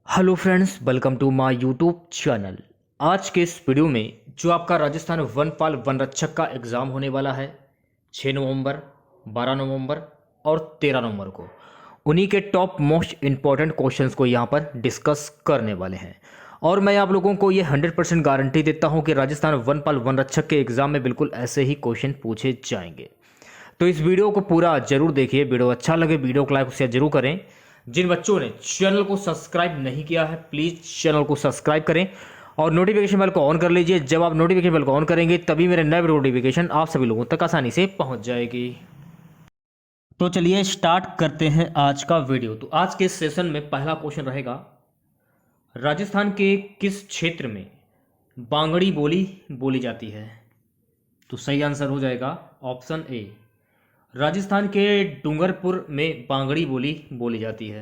Hello friends, welcome to my YouTube channel. आज के इस वीडियो में जो आपका राजस्थान वनपाल वन रक्षक का एग्ज़ाम होने वाला है 6 नवंबर, 12 नवंबर और 13 नवंबर को, उन्हीं के टॉप मोस्ट इम्पॉर्टेंट क्वेश्चंस को यहाँ पर डिस्कस करने वाले हैं। और मैं आप लोगों को ये 100% गारंटी देता हूँ कि राजस्थान वनपाल वन रक्षक के एग्ज़ाम में बिल्कुल ऐसे ही क्वेश्चन पूछे जाएंगे। तो इस वीडियो को पूरा जरूर देखिए। वीडियो अच्छा लगे वीडियो को लाइक शेयर जरूर करें। जिन बच्चों ने चैनल को सब्सक्राइब नहीं किया है प्लीज़ चैनल को सब्सक्राइब करें और नोटिफिकेशन बेल को ऑन कर लीजिए। जब आप नोटिफिकेशन बेल को ऑन करेंगे तभी मेरे नए नोटिफिकेशन आप सभी लोगों तक आसानी से पहुंच जाएगी। तो चलिए स्टार्ट करते हैं आज का वीडियो। तो आज के सेशन में पहला क्वेश्चन रहेगा, राजस्थान के किस क्षेत्र में बांगड़ी बोली बोली जाती है? तो सही आंसर हो जाएगा ऑप्शन ए, राजस्थान के डूंगरपुर में बांगड़ी बोली बोली जाती है।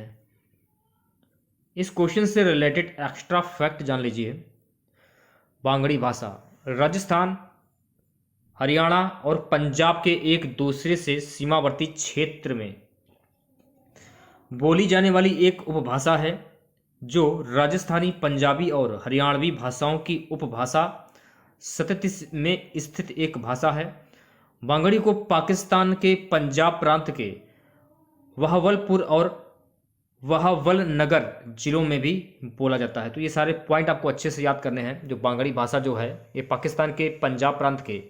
इस क्वेश्चन से रिलेटेड एक्स्ट्रा फैक्ट जान लीजिए। बांगड़ी भाषा राजस्थान, हरियाणा और पंजाब के एक दूसरे से सीमावर्ती क्षेत्र में बोली जाने वाली एक उपभाषा है, जो राजस्थानी, पंजाबी और हरियाणवी भाषाओं की उपभाषा सतति में स्थित एक भाषा है। बांगड़ी को पाकिस्तान के पंजाब प्रांत के बहावलपुर और बहावलनगर जिलों में भी बोला जाता है। तो ये सारे पॉइंट आपको अच्छे से याद करने हैं। जो बांगड़ी भाषा जो है ये पाकिस्तान के पंजाब प्रांत के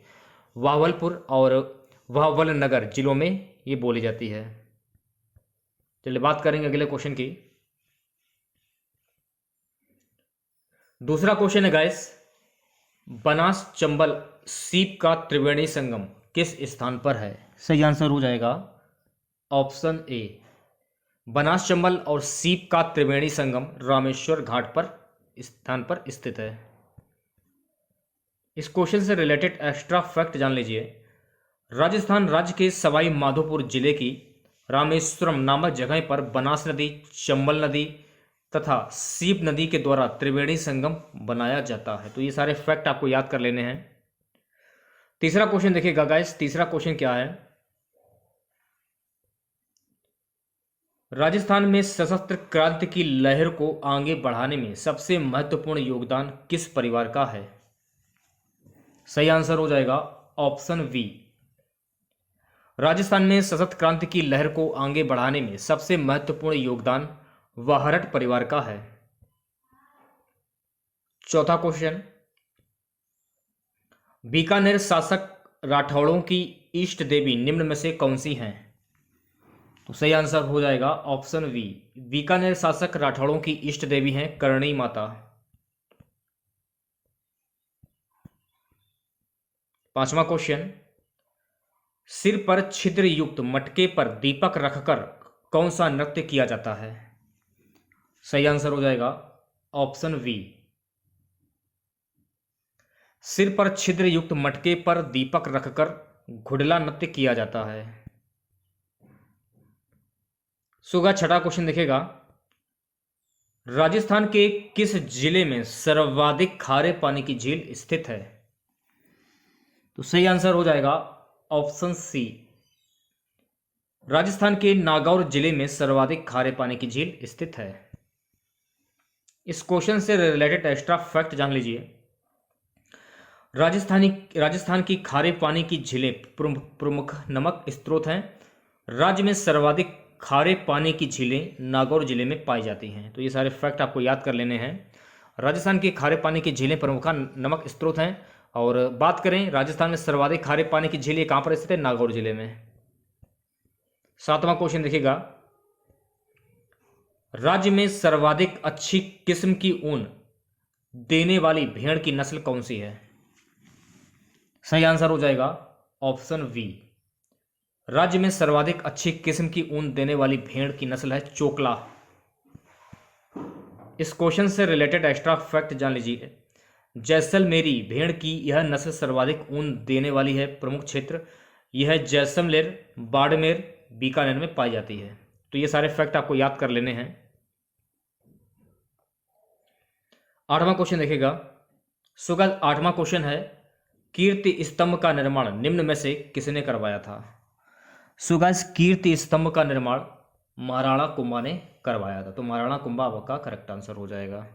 बहावलपुर और बहावलनगर जिलों में ये बोली जाती है। चलिए बात करेंगे अगले क्वेश्चन की। दूसरा क्वेश्चन है गाइस, बनास चंबल सीप का त्रिवेणी संगम किस स्थान पर है? सही आंसर हो जाएगा ऑप्शन ए, बनास चंबल और सीप का त्रिवेणी संगम रामेश्वर घाट पर स्थान पर स्थित है। इस क्वेश्चन से रिलेटेड एक्स्ट्रा फैक्ट जान लीजिए। राजस्थान राज्य के सवाई माधोपुर जिले की रामेश्वरम नामक जगह पर बनास नदी, चंबल नदी तथा सीप नदी के द्वारा त्रिवेणी संगम बनाया जाता है। तो ये सारे फैक्ट आपको याद कर लेने हैं। तीसरा क्वेश्चन देखिएगा गाइस। तीसरा क्वेश्चन क्या है, राजस्थान में सशस्त्र क्रांति की लहर को आगे बढ़ाने में सबसे महत्वपूर्ण योगदान किस परिवार का है? सही आंसर हो जाएगा ऑप्शन बी, राजस्थान में सशस्त्र क्रांति की लहर को आगे बढ़ाने में सबसे महत्वपूर्ण योगदान वाहरट परिवार का है। चौथा क्वेश्चन, बीकानेर शासक राठौड़ों की इष्ट देवी निम्न में से कौन सी हैं? तो सही आंसर हो जाएगा ऑप्शन बी, बीकानेर शासक राठौड़ों की इष्ट देवी हैं करणी माता। पांचवा क्वेश्चन, सिर पर छिद्र युक्त मटके पर दीपक रखकर कौन सा नृत्य किया जाता है? सही आंसर हो जाएगा ऑप्शन बी, सिर पर छिद्र युक्त मटके पर दीपक रखकर घुड़ला नृत्य किया जाता है। सुगा छठा क्वेश्चन देखेगा, राजस्थान के किस जिले में सर्वाधिक खारे पानी की झील स्थित है? तो सही आंसर हो जाएगा ऑप्शन सी, राजस्थान के नागौर जिले में सर्वाधिक खारे पानी की झील स्थित है। इस क्वेश्चन से रिलेटेड एक्स्ट्रा फैक्ट जान लीजिए। राजस्थान की खारे पानी की झीलें प्रमुख नमक स्रोत हैं। राज्य में सर्वाधिक खारे पानी की झीलें नागौर जिले में पाई जाती हैं। तो ये सारे फैक्ट आपको याद कर लेने हैं। राजस्थान की खारे पानी की झीलें प्रमुख नमक स्रोत हैं। और बात करें राजस्थान में सर्वाधिक खारे पानी की झीलें कहाँ पर स्थित है? नागौर जिले में। सातवां क्वेश्चन देखिएगा, राज्य में सर्वाधिक अच्छी किस्म की ऊन देने वाली भेड़ की नस्ल कौन सी है? सही आंसर हो जाएगा ऑप्शन बी, राज्य में सर्वाधिक अच्छी किस्म की ऊन देने वाली भेड़ की नस्ल है चोकला। इस क्वेश्चन से रिलेटेड एक्स्ट्रा फैक्ट जान लीजिए। जैसलमेरी भेड़ की यह नस्ल सर्वाधिक ऊन देने वाली है। प्रमुख क्षेत्र यह जैसलमेर, बाड़मेर, बीकानेर में पाई जाती है। तो ये सारे फैक्ट आपको याद कर लेने हैं। आठवां क्वेश्चन देखेगा। सुगा आठवां क्वेश्चन है, कीर्ति स्तंभ का निर्माण निम्न में से किसने करवाया था? सुगा कीर्ति स्तंभ का निर्माण महाराणा कुंभा ने करवाया था। तो महाराणा कुंभा आपका करेक्ट आंसर हो जाएगा।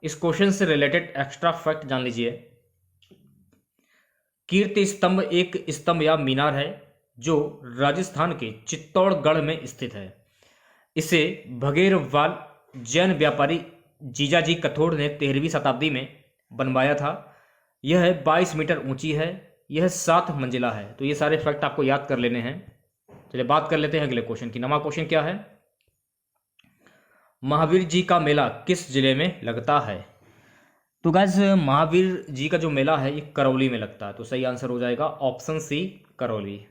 इस क्वेश्चन से रिलेटेड एक्स्ट्रा फैक्ट जान लीजिए। कीर्ति स्तंभ एक स्तंभ या मीनार है जो राजस्थान के चित्तौड़गढ़ में स्थित है। इसे भगेरवाल जैन व्यापारी जीजाजी कथोड़ ने 13वीं शताब्दी में बनवाया था। यह 22 मीटर ऊंची है। यह 7 मंजिला है। तो ये सारे फैक्ट आपको याद कर लेने हैं। चलिए बात कर लेते हैं अगले क्वेश्चन की। नवा क्वेश्चन क्या है? महावीर जी का मेला किस जिले में लगता है? तो गाइस महावीर जी का जो मेला है ये करौली में लगता है। तो सही आंसर हो जाएगा ऑप्शन सी, करौली।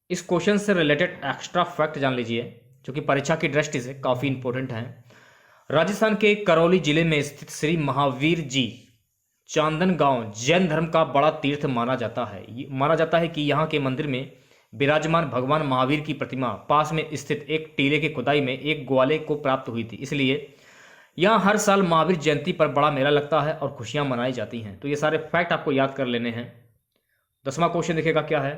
इस क्वेश्चन से रिलेटेड एक्स्ट्रा फैक्ट जान लीजिए जो कि परीक्षा की दृष्टि से काफी इंपॉर्टेंट है। राजस्थान के करौली जिले में स्थित श्री महावीर जी चांदन गांव जैन धर्म का बड़ा तीर्थ माना जाता है। माना जाता है कि यहाँ के मंदिर में विराजमान भगवान महावीर की प्रतिमा पास में स्थित एक टीले की खुदाई में एक ग्वाले को प्राप्त हुई थी। इसलिए यहाँ हर साल महावीर जयंती पर बड़ा मेला लगता है और खुशियां मनाई जाती हैं। तो ये सारे फैक्ट आपको याद कर लेने हैं। 10वां क्वेश्चन देखिएगा क्या है।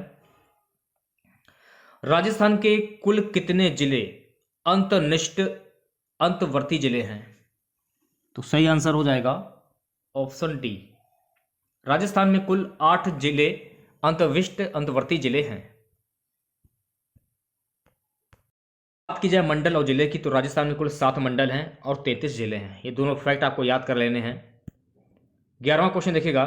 राजस्थान के कुल कितने जिले अंतनिष्ठ अंतवर्ती जिले हैं? तो सही आंसर हो जाएगा ऑप्शन डी। राजस्थान में कुल 8 जिले अंतविष्ट अंतवर्ती जिले हैं। बात की जाए मंडल और जिले की तो राजस्थान में कुल 7 मंडल हैं और 33 जिले हैं। ये दोनों फैक्ट आपको याद कर लेने हैं। 11वां क्वेश्चन देखिएगा।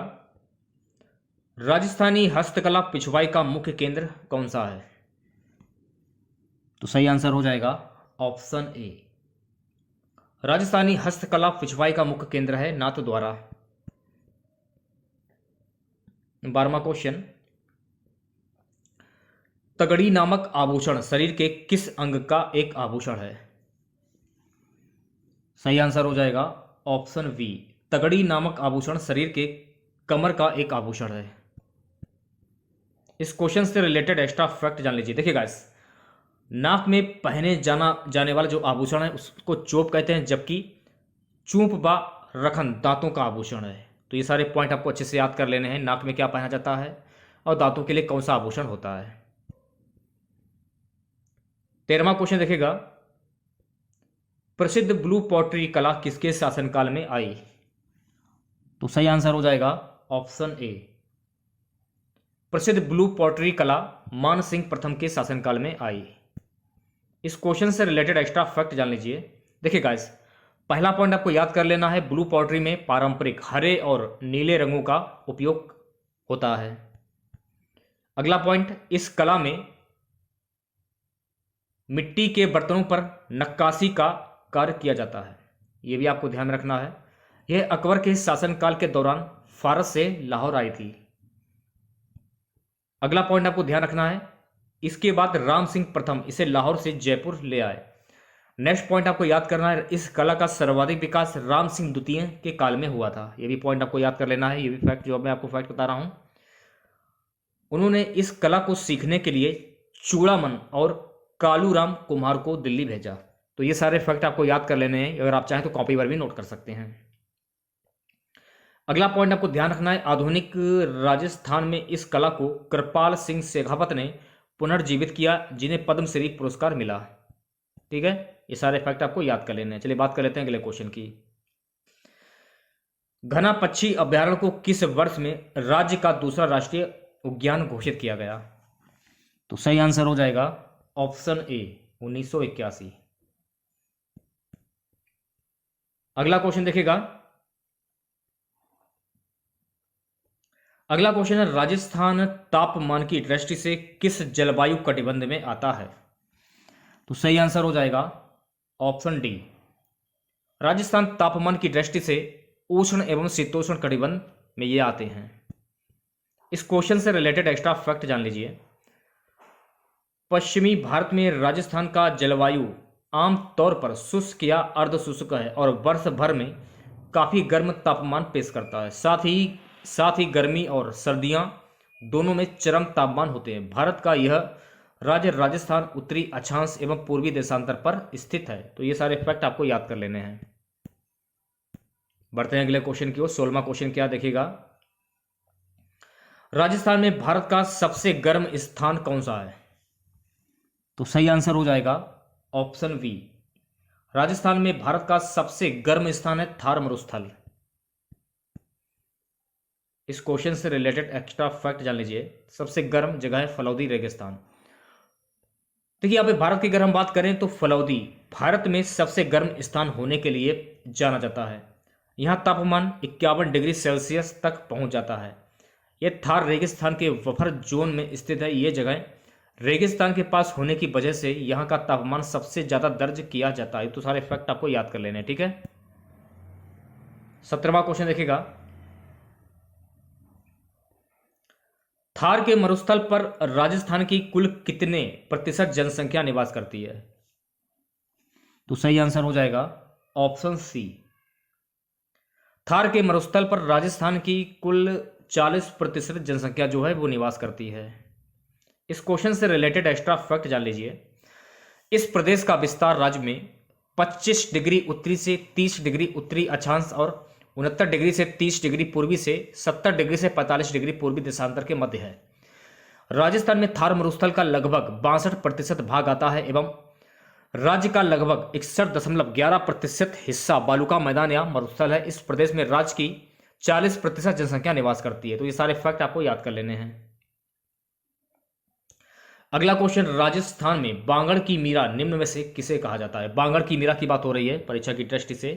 राजस्थानी हस्तकला पिछवाई का मुख्य केंद्र कौन सा है? तो सही आंसर हो जाएगा ऑप्शन ए। राजस्थानी हस्तकला पिछवाई का मुख्य केंद्र है नाथद्वारा। 12वां क्वेश्चन। तगड़ी नामक आभूषण शरीर के किस अंग का एक आभूषण है? सही आंसर हो जाएगा ऑप्शन बी। तगड़ी नामक आभूषण शरीर के कमर का एक आभूषण है। इस क्वेश्चन से रिलेटेड एक्स्ट्रा फैक्ट जान लीजिए। देखिए गाइस, नाक में पहने जाने वाला जो आभूषण है उसको चोप कहते हैं, जबकि चूंप व रखन दांतों का आभूषण है। तो ये सारे पॉइंट आपको अच्छे से याद कर लेने हैं। नाक में क्या पहना जाता है और दांतों के लिए कौन सा आभूषण होता है। 13वां क्वेश्चन देखिएगा। प्रसिद्ध ब्लू पॉटरी कला किसके शासनकाल में आई? तो सही आंसर हो जाएगा ऑप्शन ए। प्रसिद्ध ब्लू पॉटरी कला मान सिंह प्रथम के शासनकाल में आई। इस क्वेश्चन से रिलेटेड एक्स्ट्रा फैक्ट जान लीजिए। देखिए गाइस, पहला पॉइंट आपको याद कर लेना है, ब्लू पॉटरी में पारंपरिक हरे और नीले रंगों का उपयोग होता है। अगला पॉइंट, इस कला में मिट्टी के बर्तनों पर नक्काशी का कार्य किया जाता है। यह भी आपको ध्यान में रखना है। यह अकबर के शासनकाल के दौरान फारस से लाहौर आई थी। अगला पॉइंट आपको ध्यान रखना है, इसके बाद राम सिंह प्रथम इसे लाहौर से जयपुर ले आए। नेक्स्ट पॉइंट आपको याद करना है, इस कला का सर्वाधिक विकास राम सिंह द्वितीय के काल में हुआ था। यह भी पॉइंट आपको याद कर लेना है। ये भी फैक्ट जो मैं आपको फैक्ट बता रहा हूं, उन्होंने इस कला को सीखने के लिए चूड़ामन और कालूराम कुम्हार को दिल्ली भेजा। तो ये सारे फैक्ट आपको याद कर लेने हैं। अगर आप चाहें तो कॉपी पर भी नोट कर सकते हैं। अगला पॉइंट आपको ध्यान रखना है, आधुनिक राजस्थान में इस कला को कृपाल सिंह शेखावत ने पुनर्जीवित किया, जिन्हें पद्मश्री पुरस्कार मिला। ठीक है, ये सारे फैक्ट आपको याद कर लेने हैं। चलिए बात कर लेते हैं अगले क्वेश्चन की। घना पक्षी अभ्यारण्य को किस वर्ष में राज्य का दूसरा राष्ट्रीय उद्यान घोषित किया गया? तो सही आंसर हो जाएगा ऑप्शन ए, 1981। अगला क्वेश्चन देखिएगा। अगला क्वेश्चन है, राजस्थान तापमान की दृष्टि से किस जलवायु कटिबंध में आता है? तो सही आंसर हो जाएगा ऑप्शन डी। राजस्थान तापमान की दृष्टि से उष्ण एवं शीतोष्ण कटिबंध में ये आते हैं। इस क्वेश्चन से रिलेटेड एक्स्ट्रा फैक्ट जान लीजिए। पश्चिमी भारत में राजस्थान का जलवायु आमतौर पर शुष्क या अर्धशुष्क है और वर्ष भर में काफी गर्म तापमान पेश करता है। साथ ही गर्मी और सर्दियां दोनों में चरम तापमान होते हैं। भारत का यह राज्य राजस्थान उत्तरी अक्षांश एवं पूर्वी देशांतर पर स्थित है। तो ये सारे फैक्ट आपको याद कर लेने हैं। बढ़ते हैं अगले क्वेश्चन की ओर। 16वां क्वेश्चन क्या देखिएगा। राजस्थान में भारत का सबसे गर्म स्थान कौन सा है? तो सही आंसर हो जाएगा ऑप्शन बी। राजस्थान में भारत का सबसे गर्म स्थान है थार मरुस्थल। इस क्वेश्चन से रिलेटेड एक्स्ट्रा फैक्ट जान लीजिए। सबसे गर्म जगह है फलौदी रेगिस्तान। देखिए यहाँ पे भारत की अगर हम बात करें तो फलौदी भारत में सबसे गर्म स्थान होने के लिए जाना जाता है। यहाँ तापमान 51 डिग्री सेल्सियस तक पहुंच जाता है। यह थार रेगिस्तान के बफर जोन में स्थित है। ये जगह रेगिस्तान के पास होने की वजह से यहाँ का तापमान सबसे ज्यादा दर्ज किया जाता है। तो सारे फैक्ट आपको याद कर लेने हैं, ठीक है। 17वां क्वेश्चन देखिएगा। थार के मरुस्थल पर राजस्थान की कुल कितने प्रतिशत जनसंख्या निवास करती है? तो सही आंसर हो जाएगा ऑप्शन सी। थार के मरुस्थल पर राजस्थान की कुल 40% जनसंख्या जो है वो निवास करती है। इस क्वेश्चन से रिलेटेड एक्स्ट्रा फैक्ट जान लीजिए। इस प्रदेश का विस्तार राज्य में 25 डिग्री उत्तरी से 30 डिग्री उत्तरी अक्षांश और 69 डिग्री से 30 डिग्री पूर्वी से 70 डिग्री से 45 डिग्री पूर्वी देशांतर के मध्य है। राजस्थान में थार मरुस्थल का लगभग 62% भाग आता है एवं राज्य का लगभग 61.11% हिस्सा बालू का मैदान या मरुस्थल है। इस प्रदेश में राज्य की 40% जनसंख्या निवास करती है। तो ये सारे फैक्ट आपको याद कर लेने हैं। अगला क्वेश्चन, राजस्थान में बांगड़ की मीरा निम्न में से किसे कहा जाता है? बांगड़ की मीरा की बात हो रही है परीक्षा की दृष्टि से,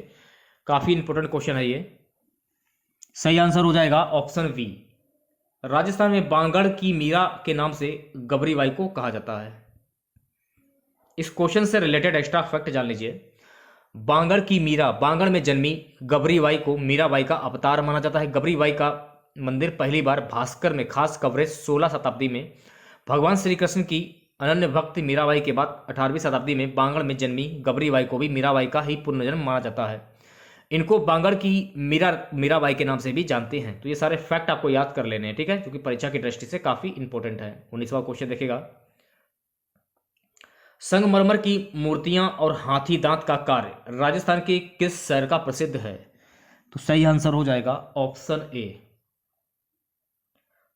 काफी इंपॉर्टेंट क्वेश्चन है ये। सही आंसर हो जाएगा ऑप्शन बी। राजस्थान में बांगड़ की मीरा के नाम से गबरी बाई को कहा जाता है। इस क्वेश्चन से रिलेटेड एक्स्ट्रा फैक्ट जान लीजिए। बांगड़ की मीरा, बांगड़ में जन्मी गबरी बाई को मीराबाई का अवतार माना जाता है। गबरी बाई का मंदिर पहली बार भास्कर में खास कवरेज 16 शताब्दी में भगवान श्री कृष्ण की अनन्य भक्त मीराबाई के बाद 18वीं शताब्दी में बांगड़ में जन्मी गबरी बाई को भी मीराबाई का ही पुनर्जन्म माना जाता है। इनको बांगड़ की मीराबाई के नाम से भी जानते हैं। तो ये सारे फैक्ट आपको याद कर लेने हैं, ठीक है, क्योंकि परीक्षा की दृष्टि से काफी इंपॉर्टेंट है। 19वां क्वेश्चन देखिएगा। संगमरमर की मूर्तियां और हाथी दांत का कार्य राजस्थान के किस शहर का प्रसिद्ध है? तो सही आंसर हो जाएगा ऑप्शन ए।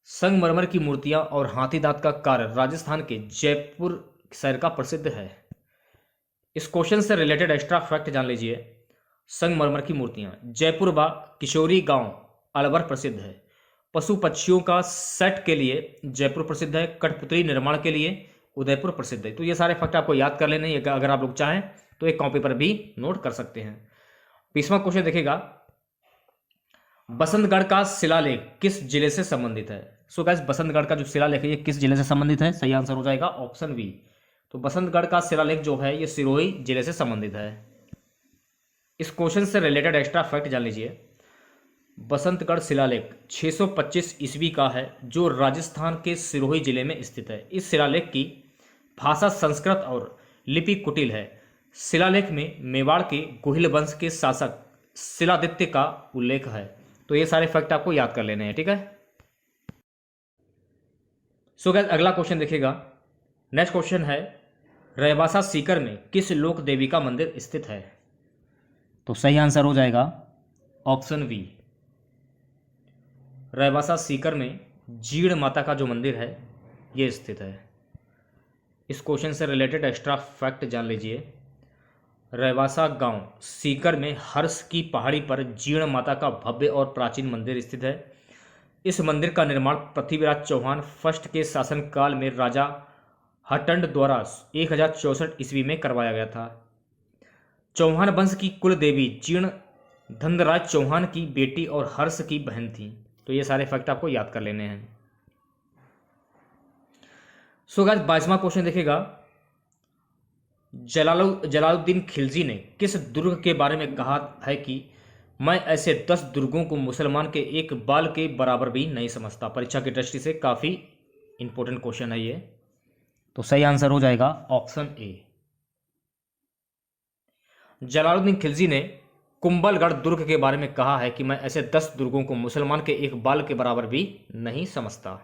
संगमरमर की मूर्तियां और हाथी दांत का कार्य राजस्थान के जयपुर शहर का प्रसिद्ध है। इस क्वेश्चन से रिलेटेड एक्स्ट्रा फैक्ट जान लीजिए। संगमरमर की मूर्तियां जयपुर व किशोरी गांव अलवर प्रसिद्ध है। पशु पक्षियों का सेट के लिए जयपुर प्रसिद्ध है। कठपुतली निर्माण के लिए उदयपुर प्रसिद्ध है। तो ये सारे फैक्ट आपको याद कर लेने, अगर आप लोग चाहें तो एक कॉपी पर भी नोट कर सकते हैं। 20वां क्वेश्चन देखिएगा। बसंतगढ़ का शिलालेख किस जिले से संबंधित है? सो गाइस, बसंतगढ़ का जो शिलालेख है ये किस जिले से संबंधित है? सही आंसर हो जाएगा ऑप्शन बी। तो बसंतगढ़ का शिलालेख जो है ये सिरोही जिले से संबंधित है। इस क्वेश्चन से रिलेटेड एक्स्ट्रा फैक्ट जान लीजिए। बसंतगढ़ शिलालेख 625 ईस्वी का है जो राजस्थान के सिरोही जिले में स्थित है। इस शिलालेख की भाषा संस्कृत और लिपि कुटिल है। शिलालेख में मेवाड़ के गोहिल वंश के शासक शिलादित्य का उल्लेख है। तो ये सारे फैक्ट आपको याद कर लेने हैं, ठीक है। सो गाइस, अगला क्वेश्चन देखिएगा। नेक्स्ट क्वेश्चन है, रैबासा सीकर में किस लोक देवी का मंदिर स्थित है? तो सही आंसर हो जाएगा ऑप्शन बी। रैबासा सीकर में जीण माता का जो मंदिर है ये स्थित है। इस क्वेश्चन से रिलेटेड एक्स्ट्रा फैक्ट जान लीजिए। रैबासा गांव सीकर में हर्ष की पहाड़ी पर जीण माता का भव्य और प्राचीन मंदिर स्थित है। इस मंदिर का निर्माण पृथ्वीराज चौहान फर्स्ट के शासनकाल में राजा हटंड द्वारा 1064 ईस्वी में करवाया गया था। चौहान वंश की कुल देवी जीर्ण धनराज चौहान की बेटी और हर्ष की बहन थी। तो ये सारे फैक्ट आपको याद कर लेने हैं। सो गाइस, 22वां क्वेश्चन देखिएगा। जलालुद्दीन खिलजी ने किस दुर्ग के बारे में कहा है कि मैं ऐसे 10 दुर्गों को मुसलमान के एक बाल के बराबर भी नहीं समझता? परीक्षा की दृष्टि से काफी इंपॉर्टेंट क्वेश्चन है ये। तो सही आंसर हो जाएगा ऑप्शन ए। जलालुद्दीन खिलजी ने कुंभलगढ़ दुर्ग के बारे में कहा है कि मैं ऐसे 10 दुर्गों को मुसलमान के एक बाल के बराबर भी नहीं समझता।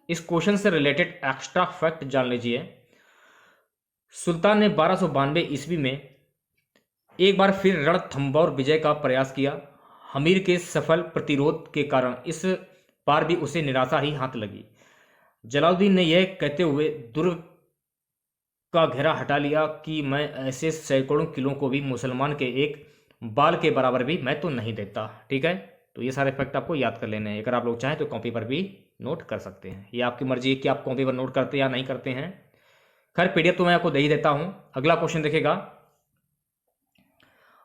इस क्वेश्चन से रिलेटेड एक्स्ट्रा फैक्ट जान लीजिए। सुल्तान ने 1292 ईस्वी में एक बार फिर रणथंभौर विजय का प्रयास किया। हमीर के सफल प्रतिरोध के कारण इस बार भी उसे निराशा ही हाथ लगी। जलालुद्दीन ने यह कहते हुए दुर्ग का घेरा हटा लिया कि मैं ऐसे सैकड़ों किलो को भी मुसलमान के एक बाल के बराबर भी मैं तो नहीं देता। ठीक है, तो ये सारे फैक्ट आपको याद कर लेने हैं। अगर आप लोग चाहें तो कॉपी पर भी नोट कर सकते हैं, ये आपकी मर्जी है कि आप कॉपी पर नोट करते हैं या नहीं करते हैं। खैर पीडीएफ तो मैं आपको दे ही देता हूं। अगला क्वेश्चन देखिएगा,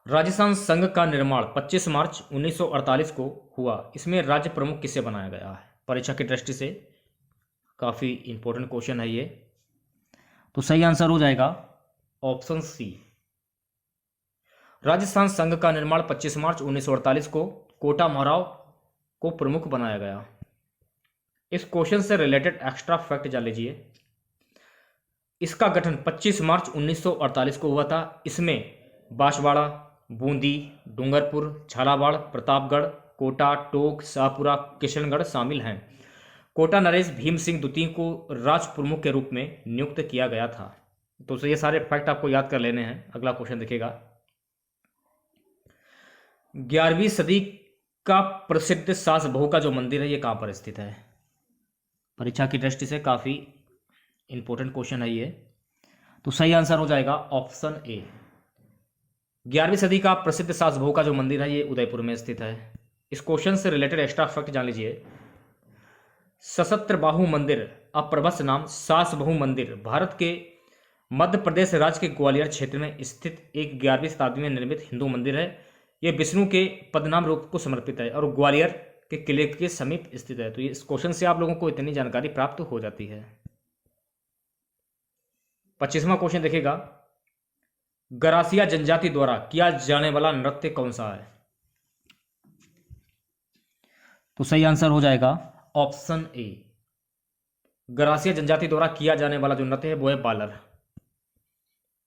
राजस्थान संघ का निर्माण 25 मार्च 1948 को हुआ, इसमें राज्य प्रमुख किसे बनाया गया है? परीक्षा की दृष्टि से काफी इंपॉर्टेंट क्वेश्चन है ये। तो सही आंसर हो जाएगा ऑप्शन सी। राजस्थान संघ का निर्माण 25 मार्च 1948 को कोटा महाराव को प्रमुख बनाया गया। इस क्वेश्चन से रिलेटेड एक्स्ट्रा फैक्ट जान लीजिए। इसका गठन 25 मार्च 1948 को हुआ था। इसमें बांसवाड़ा, बूंदी, डूंगरपुर, झालावाड़, प्रतापगढ़, कोटा, टोंक, शाहपुरा, किशनगढ़ शामिल हैं। कोटा नरेश भीम सिंह द्वितीय को राज प्रमुख के रूप में नियुक्त किया गया था। तो ये सारे फैक्ट आपको याद कर लेने हैं। अगला क्वेश्चन देखिएगा, 11वीं सदी का प्रसिद्ध सास बहू का जो मंदिर है ये कहां पर स्थित है? परीक्षा की दृष्टि से काफी इंपॉर्टेंट क्वेश्चन है ये। तो सही आंसर हो जाएगा ऑप्शन ए। 11वीं सदी का प्रसिद्ध सास बहू का जो मंदिर है ये उदयपुर में स्थित है। इस क्वेश्चन से रिलेटेड एक्स्ट्रा फैक्ट जान लीजिए। सशस्त्र बाहु मंदिर, अप्रभस नाम सास बहू मंदिर, भारत के मध्य प्रदेश राज्य के ग्वालियर क्षेत्र में स्थित एक 11वीं शताब्दी में निर्मित हिंदू मंदिर है। यह विष्णु के पद्मनाभ रूप को समर्पित है और ग्वालियर के किले के समीप स्थित है। तो इस क्वेश्चन से आप लोगों को इतनी जानकारी प्राप्त हो जाती है। 25वां क्वेश्चन देखिएगा, गरासिया जनजाति द्वारा किया जाने वाला नृत्य कौन सा है? तो सही आंसर हो जाएगा ऑप्शन ए। गरासिया जनजाति द्वारा किया जाने वाला जो नृत्य है वो है बालर।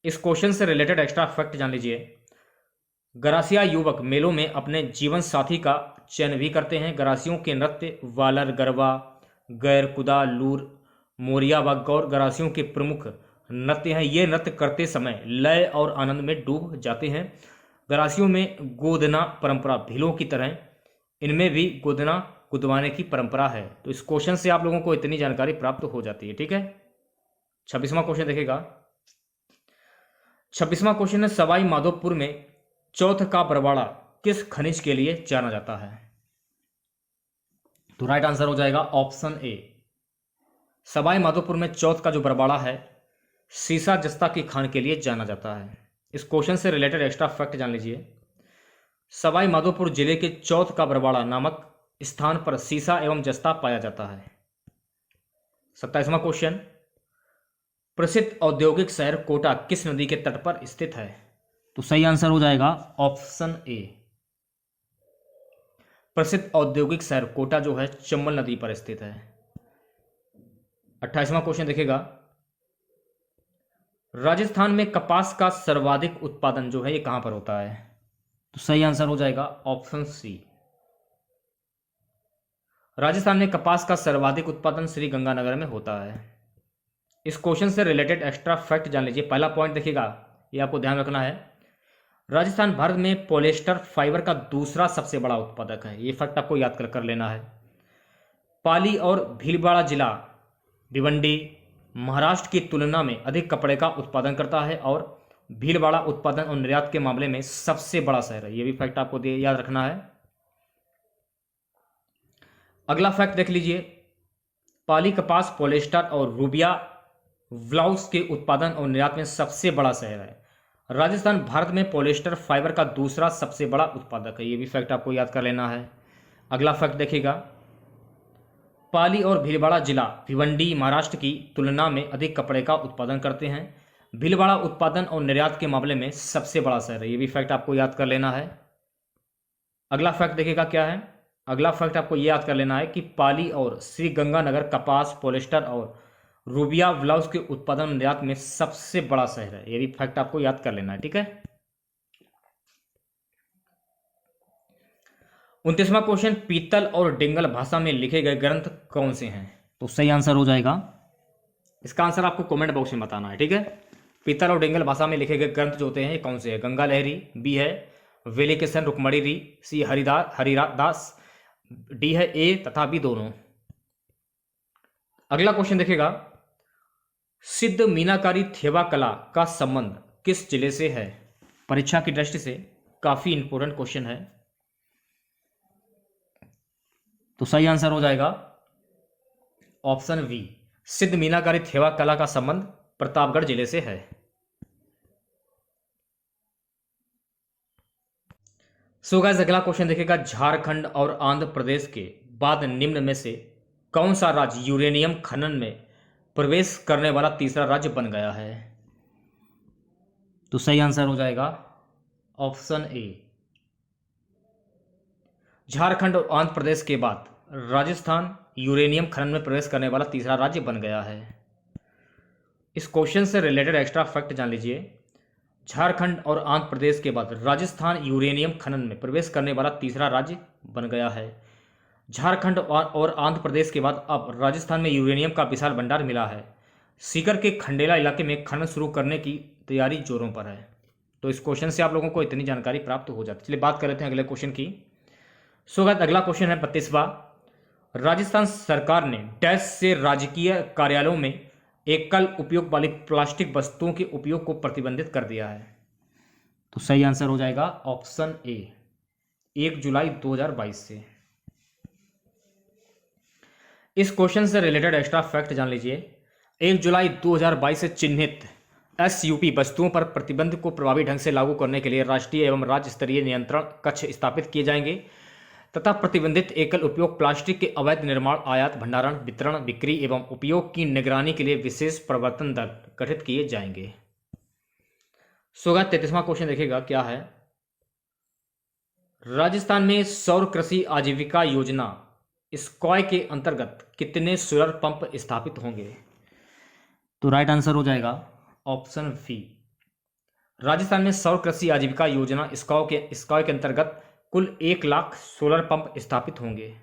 इस क्वेश्चन से रिलेटेड एक्स्ट्रा फैक्ट जान लीजिए। गरासिया युवक मेलों में अपने जीवन साथी का चयन भी करते हैं। गरासियों के नृत्य वालर, गरबा, गैर, कुदा, लूर, मोरिया व गौर गरासियों के प्रमुख नृत्य हैं। ये नृत्य करते समय लय और आनंद में डूब जाते हैं। गरासियों में गोदना परंपरा भीलों की तरह इनमें भी गोदना गुदवाने की परंपरा है। तो इस क्वेश्चन से आप लोगों को इतनी जानकारी प्राप्त हो जाती है। ठीक है, 26वां क्वेश्चन देखेगा। 26वां क्वेश्चन है, सवाई माधोपुर में चौथ का बरवाड़ा किस खनिज के लिए जाना जाता है? तो राइट आंसर हो जाएगा ऑप्शन ए। सवाई माधोपुर में चौथ का जो बरवाड़ा है सीसा जस्ता की खान के लिए जाना जाता है। इस क्वेश्चन से रिलेटेड एक्स्ट्रा फैक्ट जान लीजिए। सवाई माधोपुर जिले के चौथ का बरवाड़ा नामक स्थान पर सीसा एवं जस्ता पाया जाता है। 27वां क्वेश्चन, प्रसिद्ध औद्योगिक शहर कोटा किस नदी के तट पर स्थित है? तो सही आंसर हो जाएगा ऑप्शन ए। प्रसिद्ध औद्योगिक शहर कोटा जो है चंबल नदी पर स्थित है। 28वां क्वेश्चन देखिएगा, राजस्थान में कपास का सर्वाधिक उत्पादन जो है ये कहां पर होता है? तो सही आंसर हो जाएगा ऑप्शन सी। राजस्थान में कपास का सर्वाधिक उत्पादन श्री गंगानगर में होता है। इस क्वेश्चन से रिलेटेड एक्स्ट्रा फैक्ट जान लीजिए। पहला पॉइंट देखिएगा, ये आपको ध्यान रखना है। राजस्थान भारत में पॉलिएस्टर फाइबर का दूसरा सबसे बड़ा उत्पादक है। ये फैक्ट आपको याद कर लेना है। पाली और भीलवाड़ा जिला भिवंडी महाराष्ट्र की तुलना में अधिक कपड़े का उत्पादन करता है और भीलवाड़ा उत्पादन और निर्यात के मामले में सबसे बड़ा शहर है। ये भी फैक्ट आपको याद रखना है। अगला फैक्ट देख लीजिए, पाली कपास, पॉलिएस्टर और रूबिया व्लाउस के उत्पादन और निर्यात में सबसे बड़ा शहर है। राजस्थान भारत में पॉलिएस्टर फाइबर का दूसरा सबसे बड़ा उत्पादक है। ये भी फैक्ट आपको याद कर लेना है। अगला फैक्ट देखिएगा, पाली और भीलवाड़ा जिला भिवंडी महाराष्ट्र की तुलना में अधिक कपड़े का उत्पादन करते हैं। भीलवाड़ा उत्पादन और निर्यात के मामले में सबसे बड़ा शहर है। ये भी फैक्ट आपको याद कर लेना है। अगला फैक्ट देखिएगा क्या है। अगला फैक्ट आपको ये याद कर लेना है कि पाली और श्री गंगानगर कपास, पॉलिएस्टर और रूबिया ब्लाउज के उत्पादन निर्यात में सबसे बड़ा शहर है। ये भी फैक्ट आपको याद कर लेना है। ठीक है, 29वां क्वेश्चन, पीतल और डिंगल भाषा में लिखे गए ग्रंथ कौन से हैं? तो सही आंसर हो जाएगा, इसका आंसर आपको कमेंट बॉक्स में बताना है। ठीक है, पीतल और डिंगल भाषा में लिखे गए ग्रंथ जो होते हैं ये कौन से हैं? गंगा लहरी, बी है वेलिकेशन रुक्मणी री, सी हरिदास, डी है ए तथा बी दोनों। अगला क्वेश्चन देखिएगा, सिद्ध मीनाकारी थेवा कला का संबंध किस जिले से है? परीक्षा की दृष्टि से काफी इंपॉर्टेंट क्वेश्चन है। तो सही आंसर हो जाएगा ऑप्शन बी, सिद्ध मीनाकारी थेवा कला का संबंध प्रतापगढ़ जिले से है। सो गाइस, अगला क्वेश्चन देखिएगा, झारखंड और आंध्र प्रदेश के बाद निम्न में से कौन सा राज्य यूरेनियम खनन में प्रवेश करने वाला तीसरा राज्य बन गया है? तो सही आंसर हो जाएगा ऑप्शन ए, झारखंड और आंध्र प्रदेश के बाद राजस्थान यूरेनियम खनन में प्रवेश करने वाला तीसरा राज्य बन गया है। इस क्वेश्चन से रिलेटेड एक्स्ट्रा फैक्ट जान लीजिए, झारखंड और आंध्र प्रदेश के बाद राजस्थान यूरेनियम खनन में प्रवेश करने वाला तीसरा राज्य बन गया है। झारखंड और आंध्र प्रदेश के बाद अब राजस्थान में यूरेनियम का विशाल भंडार मिला है। सीकर के खंडेला इलाके में खनन शुरू करने की तैयारी जोरों पर है। तो इस क्वेश्चन से आप लोगों को इतनी जानकारी प्राप्त हो जाती है। चलिए बात कर लेते हैं अगले क्वेश्चन की। सो गाइस, अगला क्वेश्चन है 32वां, राजस्थान सरकार ने डैश से राजकीय कार्यालयों में एकल उपयोग वाली प्लास्टिक वस्तुओं के उपयोग को प्रतिबंधित कर दिया है। तो सही आंसर हो जाएगा ऑप्शन ए, 1 जुलाई 2022 से। इस क्वेश्चन से रिलेटेड एक्स्ट्रा फैक्ट जान लीजिए, 1 जुलाई 2022 से चिन्हित एसयूपी वस्तुओं पर प्रतिबंध को प्रभावी ढंग से लागू करने के लिए राष्ट्रीय एवं राज्य स्तरीय नियंत्रण कक्ष स्थापित किए जाएंगे तथा प्रतिबंधित एकल उपयोग प्लास्टिक के अवैध निर्माण, आयात, भंडारण, वितरण, बिक्री एवं उपयोग की निगरानी के लिए विशेष प्रवर्तन दल गठित किए जाएंगे। सो गाइस, 33वां क्वेश्चन देखिएगा क्या है, राजस्थान में सौर कृषि आजीविका योजना स्कॉय के अंतर्गत कितने सोलर पंप स्थापित होंगे? तो राइट आंसर हो जाएगा ऑप्शन बी, राजस्थान में सौर कृषि आजीविका योजना स्कॉय के अंतर्गत कुल 1 लाख सोलर पंप स्थापित होंगे।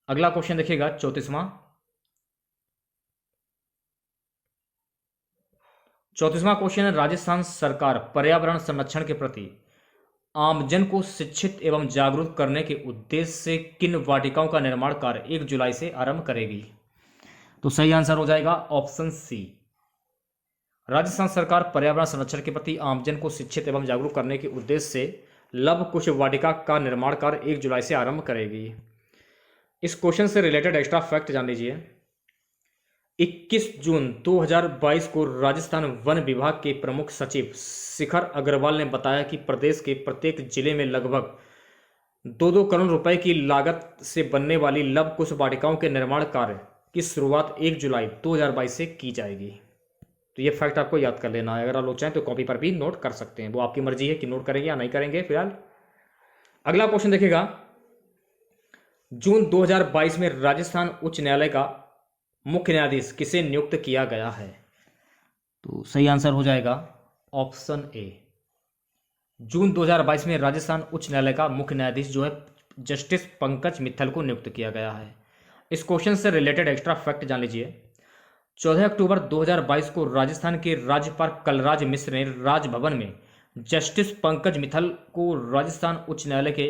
अगला क्वेश्चन देखिएगा 34वां। 34वां क्वेश्चन है, राजस्थान सरकार पर्यावरण संरक्षण के प्रति आमजन को शिक्षित एवं जागरूक करने के उद्देश्य से किन वाटिकाओं का निर्माण कार्य 1 जुलाई से आरंभ करेगी? तो सही आंसर हो जाएगा ऑप्शन सी, राजस्थान सरकार पर्यावरण संरक्षण के प्रति आमजन को शिक्षित एवं जागरूक करने के उद्देश्य से लव कुश वाटिका का निर्माण कार्य 1 जुलाई से आरंभ करेगी। इस क्वेश्चन से रिलेटेड एक्स्ट्रा फैक्ट जान लीजिए, 21 जून 2022 को राजस्थान वन विभाग के प्रमुख सचिव शिखर अग्रवाल ने बताया कि प्रदेश के प्रत्येक जिले में लगभग 2-2 करोड़ रुपए की लागत से बनने वाली लव कुश वाटिकाओं के निर्माण कार्य की शुरुआत 1 जुलाई 2022 से की जाएगी। तो ये फैक्ट आपको याद कर लेना है। अगर आप लोग चाहें तो कॉपी पर भी नोट कर सकते हैं, वो आपकी मर्जी है कि नोट करेंगे या नहीं करेंगे। फिलहाल अगला क्वेश्चन देखिएगा, जून 2022 में राजस्थान उच्च न्यायालय का मुख्य न्यायाधीश किसे नियुक्त किया गया है? तो सही आंसर हो जाएगा ऑप्शन ए, जून 2022 में राजस्थान उच्च न्यायालय का मुख्य न्यायाधीश जो है जस्टिस पंकज मित्तल को नियुक्त किया गया है। इस क्वेश्चन से रिलेटेड एक्स्ट्रा फैक्ट जान लीजिए, 14 अक्टूबर 2022 को राजस्थान के राज्यपाल कलराज मिश्र ने राजभवन में जस्टिस पंकज मित्तल को राजस्थान उच्च न्यायालय के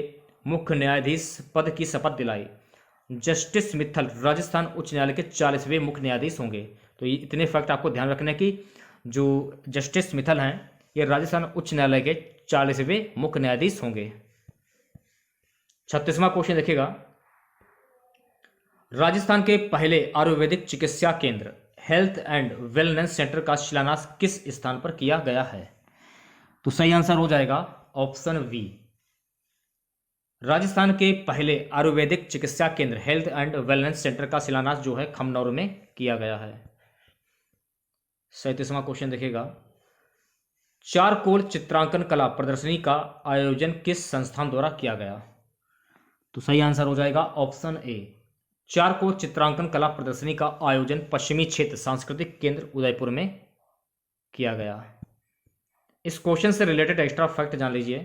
मुख्य न्यायाधीश पद की शपथ दिलाई। जस्टिस मित्तल राजस्थान उच्च न्यायालय के 40वें मुख्य न्यायाधीश होंगे। तो ये इतने फैक्ट आपको ध्यान रखने की, जो जस्टिस मित्तल हैं ये राजस्थान उच्च न्यायालय के 40वें मुख्य न्यायाधीश होंगे। 36वां क्वेश्चन देखिएगा, राजस्थान के पहले आयुर्वेदिक चिकित्सा केंद्र हेल्थ एंड वेलनेस सेंटर का शिलान्यास किस स्थान पर किया गया है? तो सही आंसर हो जाएगा ऑप्शन बी, राजस्थान के पहले आयुर्वेदिक चिकित्सा केंद्र हेल्थ एंड वेलनेस सेंटर का शिलान्यास जो है खमनौर में किया गया है। 37वां क्वेश्चन देखिएगा, चारकोल चित्रांकन कला प्रदर्शनी का आयोजन किस संस्थान द्वारा किया गया? तो सही आंसर हो जाएगा ऑप्शन ए, चारकोल चित्रांकन कला प्रदर्शनी का आयोजन पश्चिमी क्षेत्र सांस्कृतिक केंद्र उदयपुर में किया गया। इस क्वेश्चन से रिलेटेड एक्स्ट्रा फैक्ट जान लीजिए,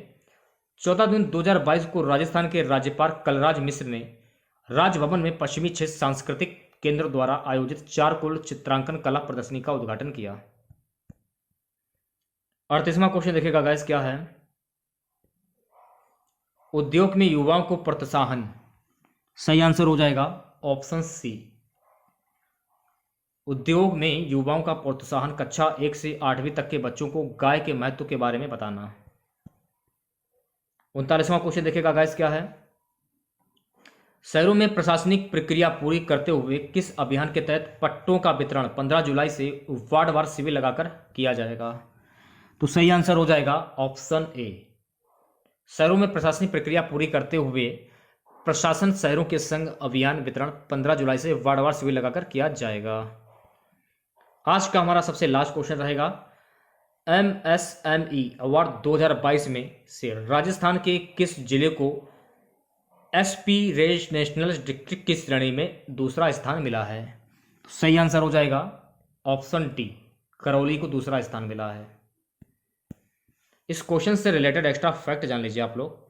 14 जून 2022 को राजस्थान के राज्यपाल कलराज मिश्र ने राजभवन में पश्चिमी क्षेत्र सांस्कृतिक केंद्र द्वारा आयोजित चारकोल चित्रांकन कला प्रदर्शनी का उद्घाटन किया। 38वां क्वेश्चन देखिएगा गाइस क्या है, उद्योग में युवाओं को प्रोत्साहन। सही आंसर हो जाएगा ऑप्शन सी, उद्योग में युवाओं का प्रोत्साहन, कक्षा 1 से 8वीं तक के बच्चों को गाय के महत्व के बारे में बताना। 39वां क्वेश्चन देखिएगा गाइस क्या है। शहरों में प्रशासनिक प्रक्रिया पूरी करते हुए किस अभियान के तहत पट्टों का वितरण 15 जुलाई से वार्डवार शिविर लगाकर किया जाएगा? तो सही आंसर हो जाएगा ऑप्शन ए। शहरों में प्रशासनिक प्रक्रिया पूरी करते हुए प्रशासन शहरों के संग अभियान वितरण 15 जुलाई से वार्डवार शिविर लगाकर किया जाएगा। आज का हमारा सबसे लास्ट क्वेश्चन रहेगा। MSME अवार्ड 2022 में से राजस्थान के किस जिले को एस्पिरेशनल डिस्ट्रिक्ट की श्रेणी में दूसरा स्थान मिला है? तो सही आंसर हो जाएगा ऑप्शन डी, करौली को दूसरा स्थान मिला है। इस क्वेश्चन से रिलेटेड एक्स्ट्रा फैक्ट जान लीजिए आप लोग।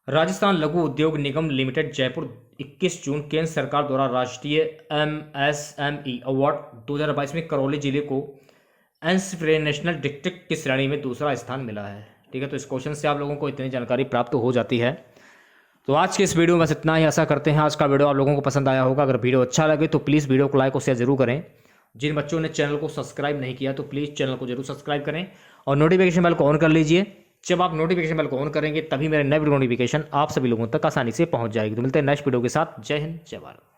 राजस्थान लघु उद्योग निगम लिमिटेड जयपुर 21 जून केंद्र सरकार द्वारा राष्ट्रीय MSME अवार्ड 2022 में करौली जिले को एस्पिरेशनल डिस्ट्रिक्ट की श्रेणी में दूसरा स्थान मिला है। ठीक है, तो इस क्वेश्चन से आप लोगों को इतनी जानकारी प्राप्त हो जाती है। तो आज के इस वीडियो में बस इतना ही। आशा करते हैं आज का वीडियो आप लोगों को पसंद आया होगा। अगर वीडियो अच्छा लगे तो प्लीज़ वीडियो को लाइक और शेयर जरूर करें। जिन बच्चों ने चैनल को सब्सक्राइब नहीं किया तो प्लीज़ चैनल को जरूर सब्सक्राइब करें और नोटिफिकेशन बेल को ऑन कर लीजिए। जब आप नोटिफिकेशन बेल को ऑन करेंगे तभी मेरे नए वीडियो नोटिफिकेशन आप सभी लोगों तक आसानी से पहुंच जाएगी। तो मिलते हैं नेक्स्ट वीडियो के साथ। जय हिंद, जय भारत।